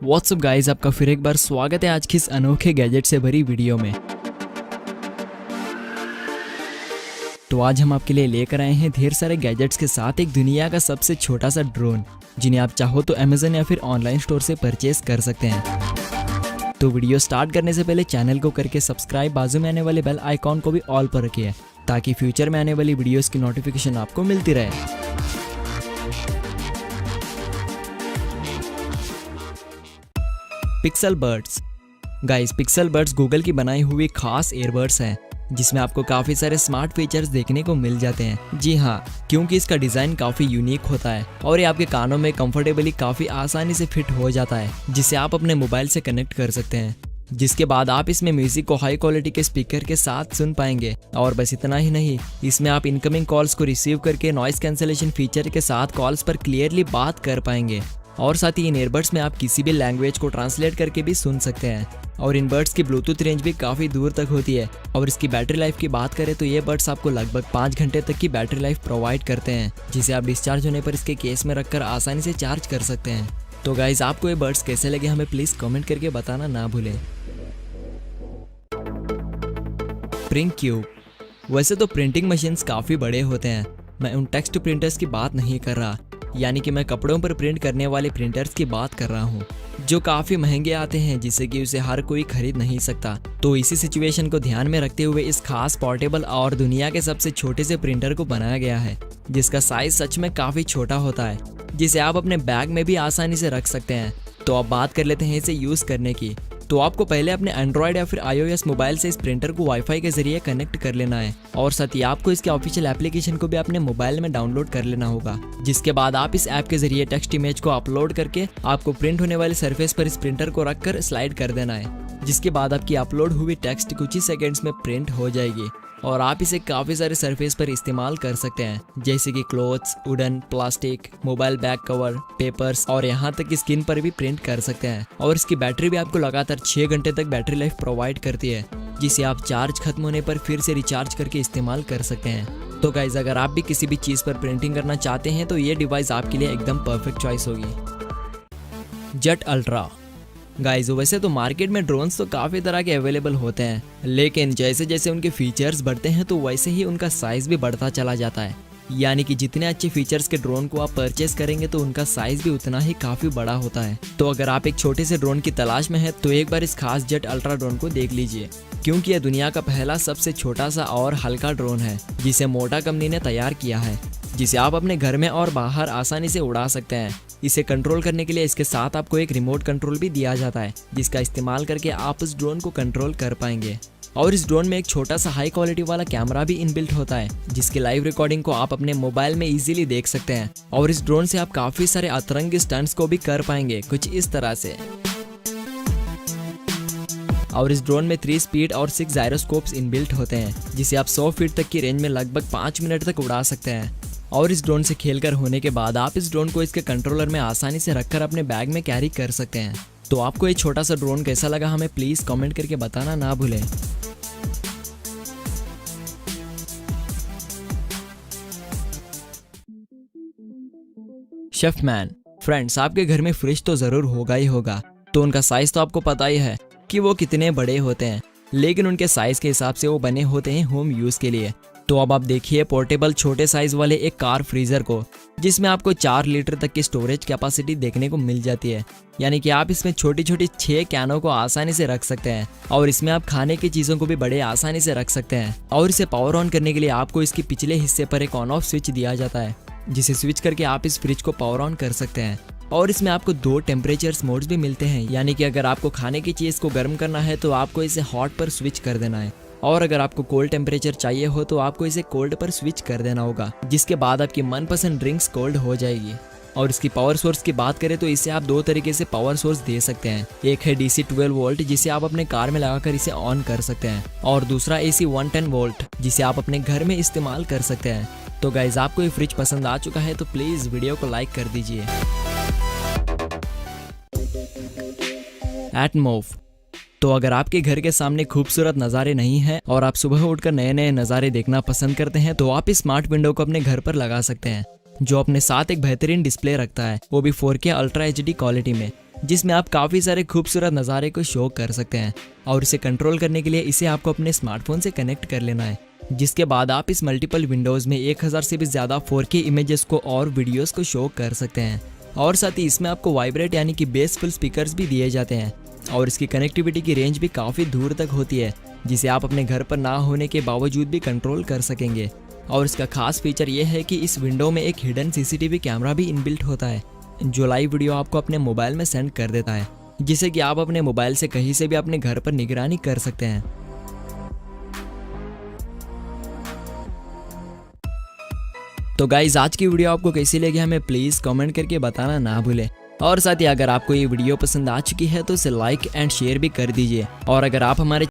WhatsApp guys, आपका फिर एक बार स्वागत है आज की इस अनोखे गैजेट से भरी वीडियो में। तो आज हम आपके लिए लेकर आए हैं ढेर सारे गैजेट्स के साथ एक दुनिया का सबसे छोटा सा ड्रोन, जिन्हें आप चाहो तो अमेज़न या फिर ऑनलाइन स्टोर से परचेज कर सकते हैं। तो वीडियो स्टार्ट करने से पहले चैनल को करके सब्सक्राइब, बाजू में आने वाले बेल आइकॉन को भी ऑल पर रखिए ताकि फ्यूचर में आने वाली वीडियोस की नोटिफिकेशन आपको मिलती रहे। Pixel buds guys, pixel buds Google की बनाई हुई खास ईयरबड्स हैं जिसमें आपको काफ़ी सारे स्मार्ट फीचर्स देखने को मिल जाते हैं। जी हाँ, क्योंकि इसका डिज़ाइन काफ़ी यूनिक होता है और ये आपके कानों में कंफर्टेबली काफ़ी आसानी से फिट हो जाता है, जिसे आप अपने मोबाइल से कनेक्ट कर सकते हैं। जिसके बाद आप इसमें म्यूजिक को हाई क्वालिटी के स्पीकर के साथ सुन पाएंगे। और बस इतना ही नहीं, इसमें आप इनकमिंग कॉल्स को रिसीव करके नॉइस कैंसलेशन फीचर के साथ कॉल्स पर क्लियरली बात कर पाएंगे। और साथ ही इन ईयरबड्स में आप किसी भी लैंग्वेज को ट्रांसलेट करके भी सुन सकते हैं। और इन बड्स की ब्लूटूथ रेंज भी काफ़ी दूर तक होती है। और इसकी बैटरी लाइफ की बात करें तो ये बड्स आपको लगभग 5 घंटे तक की बैटरी लाइफ प्रोवाइड करते हैं, जिसे आप डिस्चार्ज होने पर इसके केस में रखकर आसानी से चार्ज कर सकते हैं। तो गाइज, आपको ये बड्स कैसे लगे हमें प्लीज़ कमेंट करके बताना ना भूलें। प्रिंट क्यूब, वैसे तो प्रिंटिंग मशीन्स काफ़ी बड़े होते हैं, मैं उन टेक्स्ट प्रिंटर्स की बात नहीं कर रहा, यानी कि मैं कपड़ों पर प्रिंट करने वाले प्रिंटर्स की बात कर रहा हूँ, जो काफ़ी महंगे आते हैं जिससे कि उसे हर कोई खरीद नहीं सकता। तो इसी सिचुएशन को ध्यान में रखते हुए इस खास पोर्टेबल और दुनिया के सबसे छोटे से प्रिंटर को बनाया गया है, जिसका साइज सच में काफ़ी छोटा होता है, जिसे आप अपने बैग में भी आसानी से रख सकते हैं। तो अब बात कर लेते हैं इसे यूज़ करने की। तो आपको पहले अपने एंड्रॉयड या फिर iOS मोबाइल से इस प्रिंटर को वाईफाई के जरिए कनेक्ट कर लेना है और साथ ही आपको इसके ऑफिशियल एप्लीकेशन को भी अपने मोबाइल में डाउनलोड कर लेना होगा। जिसके बाद आप इस ऐप के जरिए टेक्स्ट इमेज को अपलोड करके आपको प्रिंट होने वाले सरफेस पर इस प्रिंटर को रखकर स्लाइड कर देना है। जिसके बाद आपकी अपलोड हुई टेक्स्ट कुछ ही सेकेंड्स में प्रिंट हो जाएगी और आप इसे काफ़ी सारे सरफेस पर इस्तेमाल कर सकते हैं, जैसे कि clothes, wooden, plastic, mobile bag cover, papers और यहाँ तक कि स्किन पर भी प्रिंट कर सकते हैं। और इसकी बैटरी भी आपको लगातार 6 घंटे तक बैटरी लाइफ प्रोवाइड करती है, जिसे आप चार्ज खत्म होने पर फिर से रिचार्ज करके इस्तेमाल कर सकते हैं। तो गाइज, अगर आप भी किसी भी चीज़ पर प्रिंटिंग करना चाहते हैं तो ये डिवाइस आपके लिए एकदम परफेक्ट चॉइस होगी। जेट अल्ट्रा गाइज, वैसे तो मार्केट में ड्रोन्स तो काफ़ी तरह के अवेलेबल होते हैं, लेकिन जैसे जैसे उनके फीचर्स बढ़ते हैं तो वैसे ही उनका साइज़ भी बढ़ता चला जाता है। यानी कि जितने अच्छे फीचर्स के ड्रोन को आप परचेस करेंगे तो उनका साइज़ भी उतना ही काफ़ी बड़ा होता है। तो अगर आप एक छोटे से ड्रोन की तलाश में हैं तो एक बार इस खास जेट अल्ट्रा ड्रोन को देख लीजिए, क्योंकि यह दुनिया का पहला सबसे छोटा सा और हल्का ड्रोन है जिसे मोटा कंपनी ने तैयार किया है, जिसे आप अपने घर में और बाहर आसानी से उड़ा सकते हैं। इसे कंट्रोल करने के लिए इसके साथ आपको एक रिमोट कंट्रोल भी दिया जाता है, जिसका इस्तेमाल करके आप इस ड्रोन को कंट्रोल कर पाएंगे। और इस ड्रोन में एक छोटा सा हाई क्वालिटी वाला कैमरा भी इनबिल्ट होता है, जिसकी लाइव रिकॉर्डिंग को आप अपने मोबाइल में इजीली देख सकते हैं। और इस ड्रोन से आप काफ़ी सारे अतरंगी स्टंट्स को भी कर पाएंगे, कुछ इस तरह से। और इस ड्रोन में 3 स्पीड और 6 जायरोस्कोप्स इनबिल्ट होते हैं, जिसे आप 100 फीट तक की रेंज में लगभग 5 मिनट तक उड़ा सकते हैं। और इस ड्रोन से खेलकर होने के बाद आप इस ड्रोन को इसके कंट्रोलर में आसानी से रखकर अपने बैग में कैरी कर सकते हैं। तो आपको ये छोटा सा ड्रोन कैसा लगा हमें प्लीज़ कमेंट करके बताना ना भूलें। शेफमैन फ्रेंड्स, आपके घर में फ्रिज तो ज़रूर होगा ही होगा, तो उनका साइज़ तो आपको पता ही है कि वो कितने बड़े होते हैं, लेकिन उनके साइज़ के हिसाब से वो बने होते हैं होम यूज़ के लिए। तो अब आप देखिए पोर्टेबल छोटे साइज़ वाले एक कार फ्रीज़र को, जिसमें आपको 4 लीटर तक की स्टोरेज कैपेसिटी देखने को मिल जाती है। यानी कि आप इसमें छोटी छोटी 6 कैनों को आसानी से रख सकते हैं और इसमें आप खाने की चीज़ों को भी बड़े आसानी से रख सकते हैं। और इसे पावर ऑन करने के लिए आपको इसके पिछले हिस्से पर एक ऑन ऑफ स्विच दिया जाता है, जिसे स्विच करके आप इस फ्रिज को पावर ऑन कर सकते हैं। और इसमें आपको 2 टेम्परेचर्स मोड्स भी मिलते हैं, यानी कि अगर आपको खाने की चीज़ को गर्म करना है तो आपको इसे हॉट पर स्विच कर देना है, और अगर आपको कोल्ड टेम्परेचर चाहिए हो तो आपको इसे कोल्ड पर स्विच कर देना होगा, जिसके बाद आपकी मनपसंद ड्रिंक्स कोल्ड हो जाएगी। और इसकी पावर सोर्स की बात करें तो इसे आप 2 तरीके से पावर सोर्स दे सकते हैं। एक है DC 12 वोल्ट, जिसे आप अपने कार में लगाकर इसे ऑन कर सकते हैं, और दूसरा AC 110 वोल्ट, जिसे आप अपने घर में इस्तेमाल कर सकते हैं। तो गाइज, आपको ये फ्रिज पसंद आ चुका है तो प्लीज़ वीडियो को लाइक कर दीजिए। एटमॉफ, तो अगर आपके घर के सामने खूबसूरत नज़ारे नहीं हैं और आप सुबह उठकर नए नए नज़ारे देखना पसंद करते हैं तो आप इस स्मार्ट विंडो को अपने घर पर लगा सकते हैं, जो अपने साथ एक बेहतरीन डिस्प्ले रखता है, वो भी 4K अल्ट्रा HD क्वालिटी में, जिसमें आप काफ़ी सारे खूबसूरत नज़ारे को शो कर सकते हैं। और इसे कंट्रोल करने के लिए इसे आपको अपने स्मार्टफोन से कनेक्ट कर लेना है, जिसके बाद आप इस मल्टीपल विंडोज़ में 1000 से भी ज़्यादा 4K इमेजेस को और वीडियोस को शो कर सकते हैं। और साथ ही इसमें आपको वाइब्रेट यानी कि बेसफुल स्पीकर्स भी दिए जाते हैं। और इसकी कनेक्टिविटी की रेंज भी काफ़ी दूर तक होती है, जिसे आप अपने घर पर ना होने के बावजूद भी कंट्रोल कर सकेंगे। और इसका खास फीचर ये है कि इस विंडो में एक हिडन CCTV कैमरा भी इनबिल्ट होता है, जो लाइव वीडियो आपको अपने मोबाइल में सेंड कर देता है, जिससे कि आप अपने मोबाइल से कहीं से भी अपने घर पर निगरानी कर सकते हैं। तो गाइज, आज की वीडियो आपको कैसी लगी हमें प्लीज़ कमेंट करके बताना ना भूलें। और साथ ही अगर आपको ये वीडियो पसंद आ चुकी है तो इसे लाइक एंड शेयर भी कर दीजिए। और अगर आप हमारे